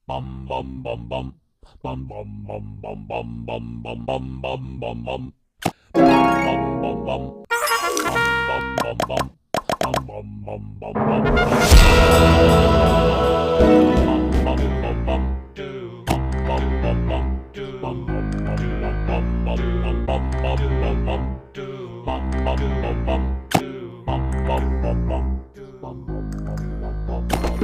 Bum bum bum bum. Bum bum bum bum bum bum bum bum bum bum bum. Bum bum bum. Bum bum bum bum. Bum bum bum bum bum. Bum bum bum bum. Bum bum bum. Bum bum bum bum bum bum bum bum bum bum. Bum bum bum bum. Bum bum bum bum. Bum bum bum bum bum.